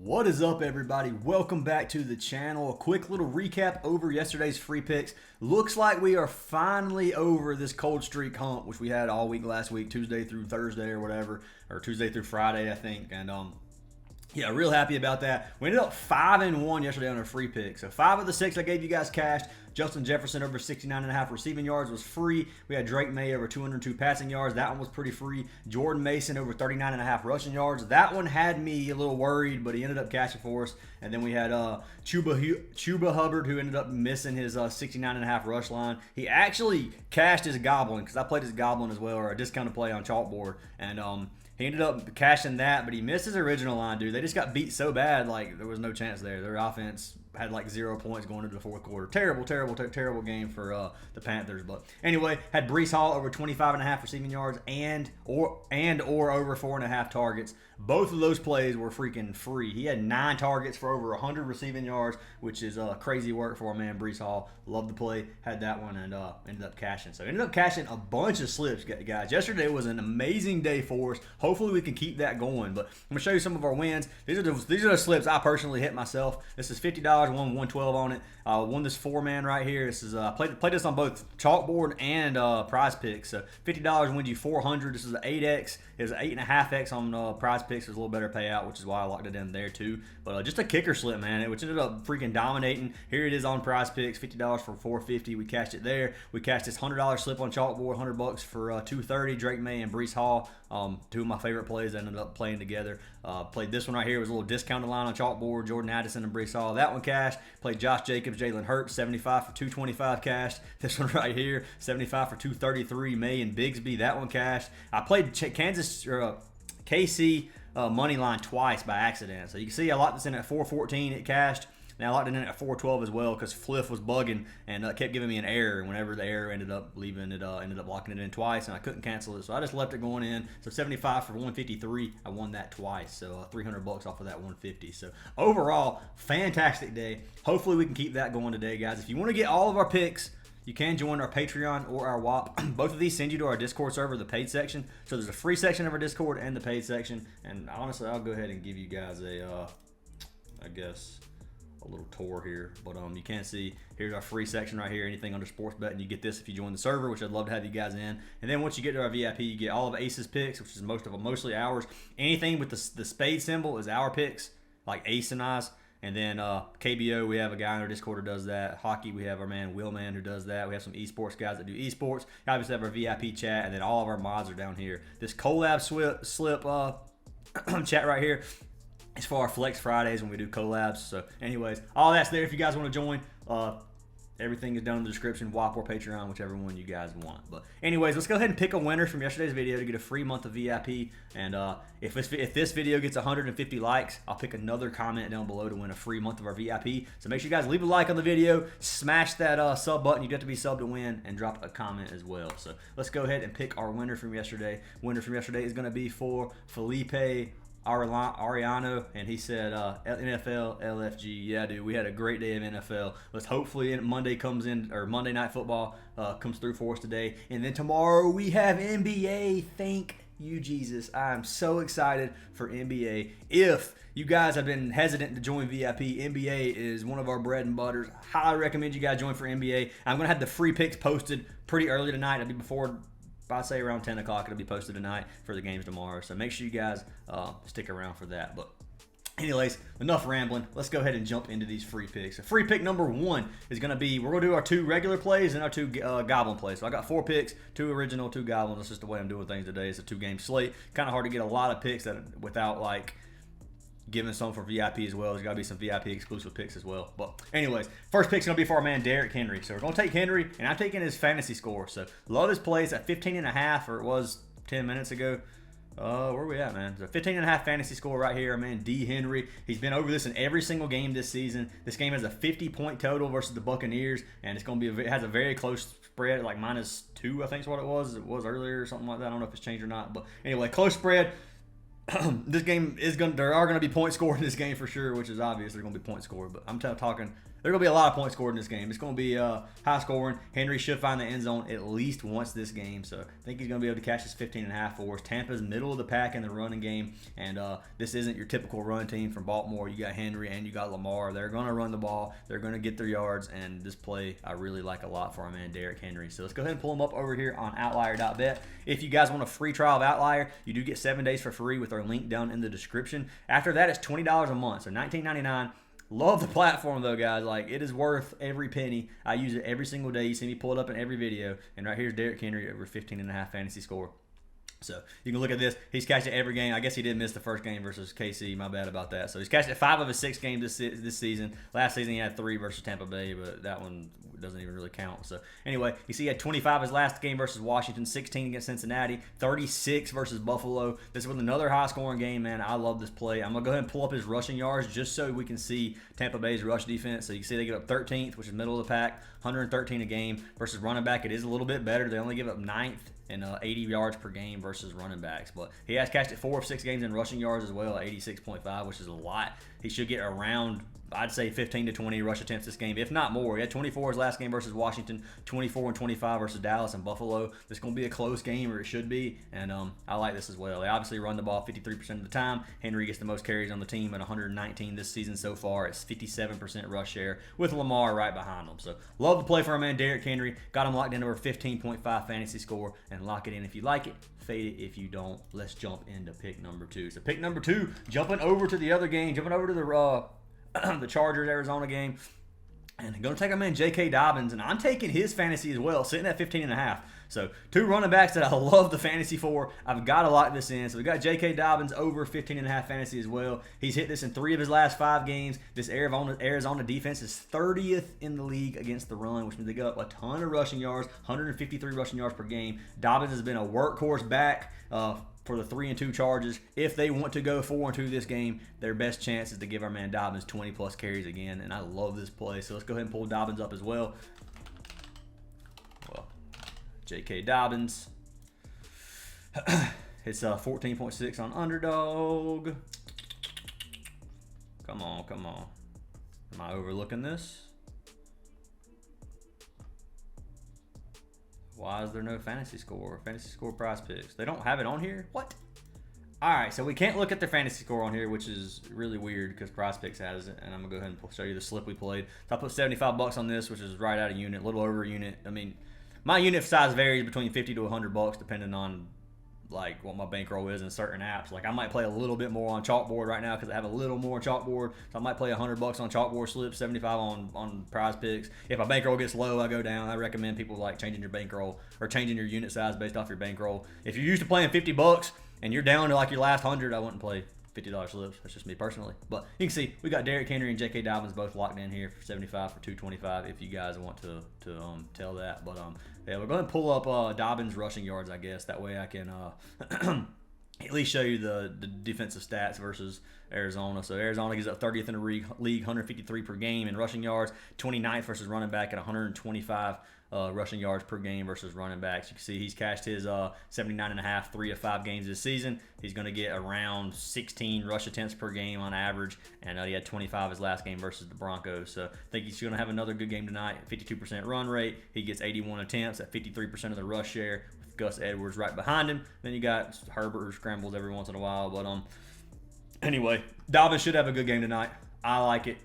What is up, everybody? Welcome back to the channel. A quick little recap over yesterday's free picks. Looks like we are finally over this cold streak hump, which we had all week last week, Tuesday through Thursday or whatever, or Tuesday through Friday, I think. And yeah, real happy about that. We ended up 5-1 yesterday on our free pick. So 5 of the 6 I gave you guys cashed. Justin Jefferson over 69.5 receiving yards was free. We had Drake May over 202 passing yards. That one was pretty free. Jordan Mason over 39.5 rushing yards. That one had me a little worried, but he ended up cashing for us. And then we had Chuba Hubbard, who ended up missing his 69.5 rush line. He actually cashed his goblin, because I played his goblin as well, or a discounted play on Chalkboard. And he ended up cashing that, but he missed his original line, dude. They just got beat so bad, like, there was no chance there. Their offense had like 0 points going into the fourth quarter. Terrible game for the Panthers. But anyway, had Breece Hall over 25.5 receiving yards and or over 4.5 targets. Both of those plays were freaking free. He had 9 targets for over 100 receiving yards, which is crazy work for our man Breece Hall. Loved the play, had that one, and ended up cashing. So ended up cashing a bunch of slips, guys. Yesterday was an amazing day for us. Hopefully we can keep that going. But I'm gonna show you some of our wins. These are the slips I personally hit myself. This is $50, won 112 on it. Won this 4-man right here. This is played this on both Chalkboard and Prizepicks. So $50 wins you 400. This is an 8x. It was an 8.5x on Prizepicks. It was a little better payout, which is why I locked it in there too. But just a kicker slip, man, which ended up freaking dominating. Here it is on Prizepicks, $50 for 450. We cashed it there. We cashed this $100 slip on Chalkboard, $100 for 230. Drake May and Breece Hall, 2 of my favorite plays that ended up playing together. Played this one right here. It was a little discounted line on Chalkboard. Jordan Addison and Breece Hall. That one cashed. Played Josh Jacobs, Jalen Hurts, 75 for 225 cashed. This one right here, 75 for 233. May and Bigsby. That one cashed. I played KC money line twice by accident. So you can see I locked this in at 414. It cashed. Now I locked it in at 412 as well because Fliff was bugging and kept giving me an error. Whenever the error ended up leaving, it ended up locking it in twice, and I couldn't cancel it, so I just left it going in. So 75 for 153, I won that twice. So $300 off of that 150. So overall, fantastic day. Hopefully we can keep that going today, guys. If you want to get all of our picks, you can join our Patreon or our WAP. Both of these send you to our Discord server, the paid section. So there's a free section of our Discord and the paid section. And honestly, I'll go ahead and give you guys a, I guess, a little tour here. But you can see, here's our free section right here. Anything under sports betting, you get this if you join the server, which I'd love to have you guys in. And then once you get to our VIP, you get all of Ace's picks, which is mostly ours. Anything with the spade symbol is our picks, like Ace and I's. And then KBO, we have a guy in our Discord who does that. Hockey, we have our man Willman who does that. We have some esports guys that do esports. We obviously have our VIP chat, and then all of our mods are down here. This collab slip chat right here is for our Flex Fridays when we do collabs. So anyways, all that's there if you guys want to join. Everything is down in the description, WAP or Patreon, whichever one you guys want. But anyways, let's go ahead and pick a winner from yesterday's video to get a free month of VIP. And if this video gets 150 likes, I'll pick another comment down below to win a free month of our VIP. So make sure you guys leave a like on the video, smash that sub button. You get to be subbed to win, and drop a comment as well. So let's go ahead and pick our winner from yesterday. Winner from yesterday is going to be for Felipe Ariano, and he said NFL LFG. Yeah, dude, we had a great day of NFL. Let's hopefully Monday comes in, or Monday Night Football comes through for us today, and then tomorrow we have NBA. Thank you, Jesus. I am so excited for NBA. If you guys have been hesitant to join VIP, NBA is one of our bread and butters. Highly recommend you guys join for NBA. I'm gonna have the free picks posted pretty early tonight. It'll be before, I say around 10 o'clock, it'll be posted tonight for the games tomorrow. So make sure you guys stick around for that. But anyways, enough rambling. Let's go ahead and jump into these free picks. So free pick number 1 is going to be, we're going to do our 2 regular plays and our 2 goblin plays. So I got 4 picks, 2 original, 2 goblin. That's just the way I'm doing things today. It's a 2-game slate. Kind of hard to get a lot of picks without like giving some for VIP as well. There's got to be some VIP exclusive picks as well. But anyways, first pick's going to be for our man Derrick Henry. So we're going to take Henry, and I'm taking his fantasy score. So love his plays at 15.5, or it was 10 minutes ago. Where are we at, man? So 15.5 fantasy score right here, man. D. Henry. He's been over this in every single game this season. This game has a 50-point total versus the Buccaneers, and it's going to be it has a very close spread, like -2, I think is what it was. It was earlier or something like that. I don't know if it's changed or not. But anyway, close spread. This game is there are going to be points scored in this game for sure, which is obvious. There's going to be points scored, but I'm talking There's going to be a lot of points scored in this game. It's going to be high scoring. Henry should find the end zone at least once this game. So I think he's going to be able to catch this 15.5 for us. Tampa's middle of the pack in the running game. And this isn't your typical run team from Baltimore. You got Henry and you got Lamar. They're going to run the ball. They're going to get their yards. And this play I really like a lot for our man Derrick Henry. So let's go ahead and pull him up over here on outlier.bet. If you guys want a free trial of Outlier, you do get 7 days for free with our link down in the description. After that, it's $20 a month, so $19.99. Love the platform though, guys. Like, it is worth every penny. I use it every single day. You see me pull it up in every video. And right here's Derrick Henry over 15.5 fantasy score. So you can look at this. He's catched it every game. I guess he did miss the first game versus KC. My bad about that. So he's catched it 5 of his 6 games this season. Last season he had 3 versus Tampa Bay, but that one doesn't even really count. So anyway, you see he had 25 his last game versus Washington, 16 against Cincinnati, 36 versus Buffalo. This was another high-scoring game, man. I love this play. I'm going to go ahead and pull up his rushing yards just so we can see Tampa Bay's rush defense. So you can see they give up 13th, which is middle of the pack, 113 a game versus running back. It is a little bit better. They only give up 9th and 80 yards per game versus running backs. But he has catched it 4 of 6 games in rushing yards as well, 86.5, which is a lot. He should get around, I'd say, 15 to 20 rush attempts this game, if not more. He had 24 his last game versus Washington, 24 and 25 versus Dallas and Buffalo. This is going to be a close game, or it should be, and I like this as well. They obviously run the ball 53% of the time. Henry gets the most carries on the team at 119 this season so far. It's 57% rush share with Lamar right behind him. So love the play for our man Derrick Henry. Got him locked in over 15.5 fantasy score, and lock it in if you like it. Fade it if you don't. Let's jump into pick number 2. So pick number 2, jumping over to the other game, jumping over to the Chargers Arizona game, and I'm going to take our man J.K. Dobbins, and I'm taking his fantasy as well, sitting at 15.5. So 2 running backs that I love the fantasy for. I've got to lock this in. So we got J.K. Dobbins over 15.5 fantasy as well. He's hit this in 3 of his last 5 games. This Arizona defense is 30th in the league against the run, which means they give up a ton of rushing yards, 153 rushing yards per game. Dobbins has been a workhorse back for the 3-2 Chargers. If they want to go 4-2 this game, their best chance is to give our man Dobbins 20+ carries again, and I love this play. So let's go ahead and pull Dobbins up as well. J.K. Dobbins. It's 14.6 on Underdog. Come on, come on. Am I overlooking this? Why is there no fantasy score? Fantasy score Prizepicks. They don't have it on here? What? Alright, so we can't look at their fantasy score on here, which is really weird because Prizepicks has it. And I'm going to go ahead and show you the slip we played. So I put $75 on this, which is right out of unit, a little over a unit. I mean, my unit size varies between $50 to $100 depending on like what my bankroll is in certain apps. Like I might play a little bit more on Chalkboard right now because I have a little more Chalkboard. So I might play $100 on Chalkboard slips, 75 on Prizepicks. If my bankroll gets low, I go down. I recommend people like changing your bankroll or changing your unit size based off your bankroll. If you're used to playing $50 and you're down to like your last 100, I wouldn't play $50 slips. That's just me personally. But you can see we got Derrick Henry and J.K. Dobbins both locked in here for 75 for 225 if you guys want to tell that. But yeah, we're going to pull up Dobbins rushing yards, I guess. That way I can at least show you the defensive stats versus Arizona. So Arizona gives up 30th in the league, 153 per game in rushing yards, 29th versus running back at 125 rushing yards per game versus running backs. You can see he's cashed his 79.5 3 of 5 games this season. He's going to get around 16 rush attempts per game on average, and he had 25 his last game versus the Broncos. So I think he's going to have another good game tonight. 52% run rate. He gets 81 attempts at 53% of the rush share with Gus Edwards right behind him. Then you got Herbert who scrambles every once in a while. But anyway, Dobbins should have a good game tonight. I like it.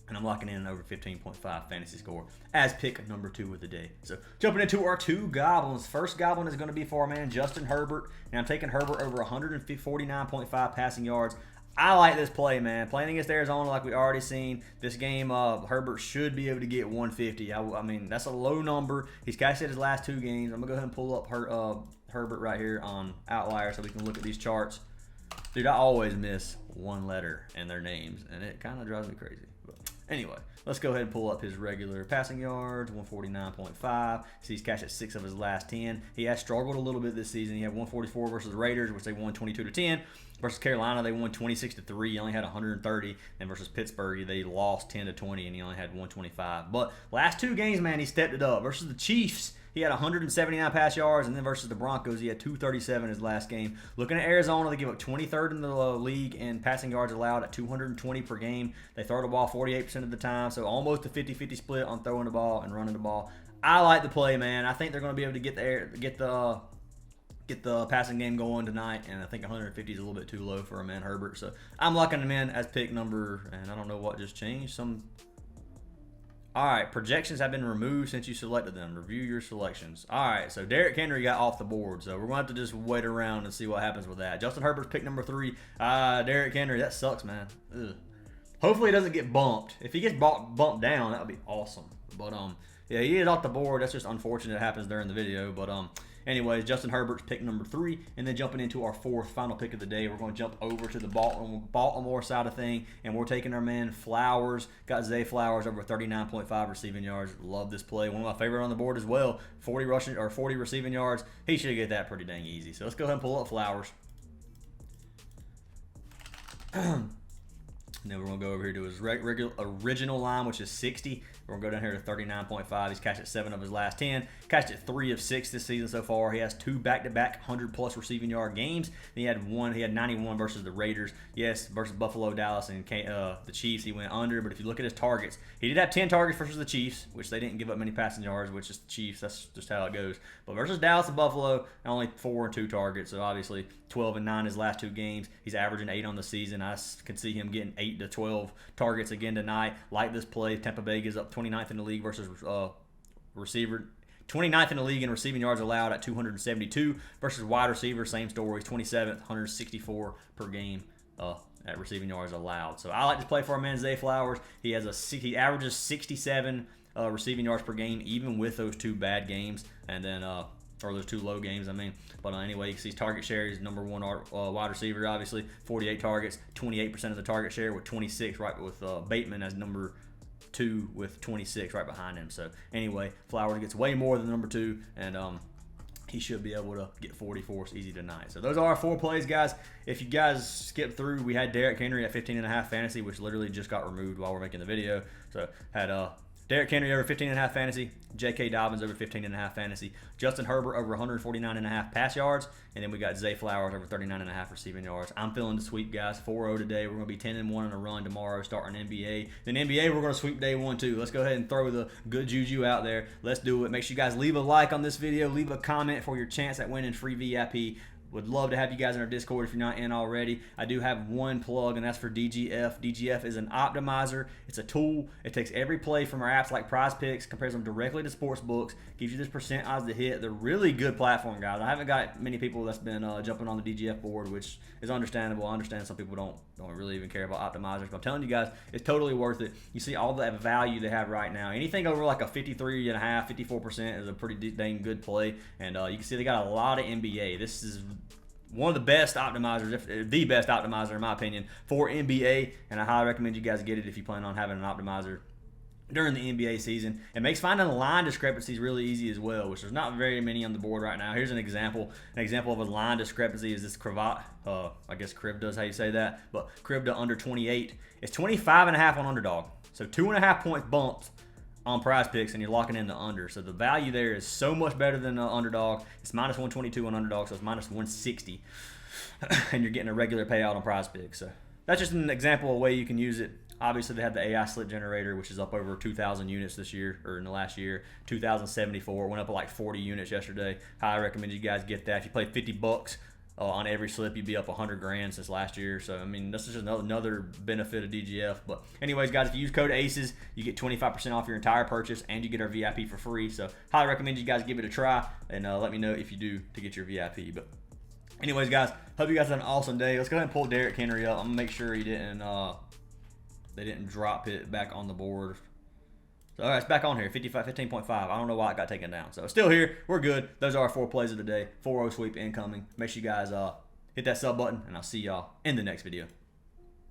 And I'm locking in over 15.5 fantasy score as pick number 2 of the day. So jumping into our 2 goblins. First goblin is going to be for our man Justin Herbert. And I'm taking Herbert over 149.5 passing yards. I like this play, man. Playing against Arizona like we already seen. This game, Herbert should be able to get 150. I mean, that's a low number. He's cashed it his last 2 games. I'm going to go ahead and pull up Herbert right here on Outlier so we can look at these charts. Dude, I always miss one letter in their names, and it kind of drives me crazy. Anyway, let's go ahead and pull up his regular passing yards, 149.5. So he's cashed at 6 of his last 10. He has struggled a little bit this season. He had 144 versus the Raiders, which they won 22-10. Versus Carolina, they won 26-3. He only had 130. And versus Pittsburgh, they lost 10-20, and he only had 125. But last 2 games, man, he stepped it up. Versus the Chiefs, he had 179 pass yards, and then versus the Broncos, he had 237 his last game. Looking at Arizona, they give up 23rd in the league in passing yards allowed at 220 per game. They throw the ball 48% of the time, so almost a 50-50 split on throwing the ball and running the ball. I like the play, man. I think they're going to be able to get the passing game going tonight, and I think 150 is a little bit too low for a man Herbert. So I'm locking him in as pick number, and I don't know what just changed. All right, projections have been removed since you selected them. Review your selections. All right, so Derrick Henry got off the board, so we're going to have to just wait around and see what happens with that. Justin Herbert's pick number 3. Derrick Henry, that sucks, man. Ugh. Hopefully he doesn't get bumped. If he gets bumped down, that would be awesome. But yeah, he is off the board. That's just unfortunate. It happens during the video. But anyways, Justin Herbert's pick number 3, and then jumping into our 4th final pick of the day, we're going to jump over to the Baltimore side of thing, and we're taking our man Flowers. Got Zay Flowers over 39.5 receiving yards. Love this play. One of my favorite on the board as well. 40 receiving yards. He should get that pretty dang easy. So let's go ahead and pull up Flowers. And then we're going to go over here to his original line, which is 60. We're going to go down here to 39.5. He's catched it 7 of his last 10. Catched it 3 of 6 this season so far. He has 2 back-to-back 100-plus receiving yard games. He had 91 versus the Raiders. Yes, versus Buffalo, Dallas, and the Chiefs. He went under, but if you look at his targets, he did have 10 targets versus the Chiefs, which they didn't give up many passing yards, which is the Chiefs. That's just how it goes. But versus Dallas and Buffalo, only 4 and 2 targets. So obviously 12 and 9 his last 2 games. He's averaging 8 on the season. I can see him getting 8 to 12 targets again tonight. Like this play, Tampa Bay gives up 29th in the league versus receiver. 29th in the league in receiving yards allowed at 272 versus wide receiver. Same story. 27th, 164 per game at receiving yards allowed. So I like this play for our man Zay Flowers. He averages 67 receiving yards per game, even with those 2 bad games, and then or those 2 low games, I mean. But anyway, you can see his target share. He's number 1 wide receiver, obviously. 48 targets, 28% of the target share with 26, right with Bateman as number 2 with 26 right behind him. So anyway, Flowers gets way more than number 2, and he should be able to get 44 easy tonight. So those are our 4 plays, guys. If you guys skip through, we had Derrick Henry at 15.5 fantasy, which literally just got removed while we're making the video. So had Derrick Henry over 15.5 fantasy, J.K. Dobbins over 15.5 fantasy, Justin Herbert over 149.5 pass yards, and then we got Zay Flowers over 39.5 receiving yards. I'm feeling the sweep, guys. 4-0 today. We're going to be 10-1 in a run tomorrow, starting NBA. Then NBA, we're going to sweep day 1 too. Let's go ahead and throw the good juju out there. Let's do it. Make sure you guys leave a like on this video. Leave a comment for your chance at winning free VIP. Would love to have you guys in our Discord if you're not in already. I do have one plug, and that's for DGF. DGF is an optimizer. It's a tool. It takes every play from our apps like Prizepicks, compares them directly to sports books, gives you this percent odds to hit. They're really good platform, guys. I haven't got many people that's been jumping on the DGF board, which is understandable. I understand some people don't really even care about optimizers, but I'm telling you guys, it's totally worth it. You see all that value they have right now. Anything over like a 53.5%, 54% is a pretty dang good play, and you can see they got a lot of NBA. This is one of the best optimizers, if the best optimizer in my opinion, for NBA, and I highly recommend you guys get it if you plan on having an optimizer during the NBA season. It makes finding line discrepancies really easy as well, which there's not very many on the board right now. Here's an example. An example of a line discrepancy is this cravat. I guess crib does how you say that, but crib to under 28. It's 25.5 on underdog. So 2.5 points bumped on Prizepicks, and you're locking in the under. So the value there is so much better than the underdog. It's minus 122 on underdog, so it's minus 160. And you're getting a regular payout on Prizepicks. So that's just an example of a way you can use it. Obviously, they have the AI slip generator, which is up over 2,000 units this year, or in the last year. 2,074. Went up like 40 units yesterday. Highly recommend you guys get that. If you play $50 on every slip, you'd be up 100 grand since last year. So I mean, this is just another benefit of DGF. But anyways, guys, if you use code ACES, you get 25% off your entire purchase, and you get our VIP for free. So highly recommend you guys give it a try, and let me know if you do to get your VIP. But anyways, guys, hope you guys had an awesome day. Let's go ahead and pull Derrick Henry up. I'm gonna make sure he didn't they didn't drop it back on the board. So, all right, it's back on here, 15.5. I don't know why it got taken down. So, it's still here. We're good. Those are our 4 plays of the day. 4-0 sweep incoming. Make sure you guys hit that sub button, and I'll see y'all in the next video.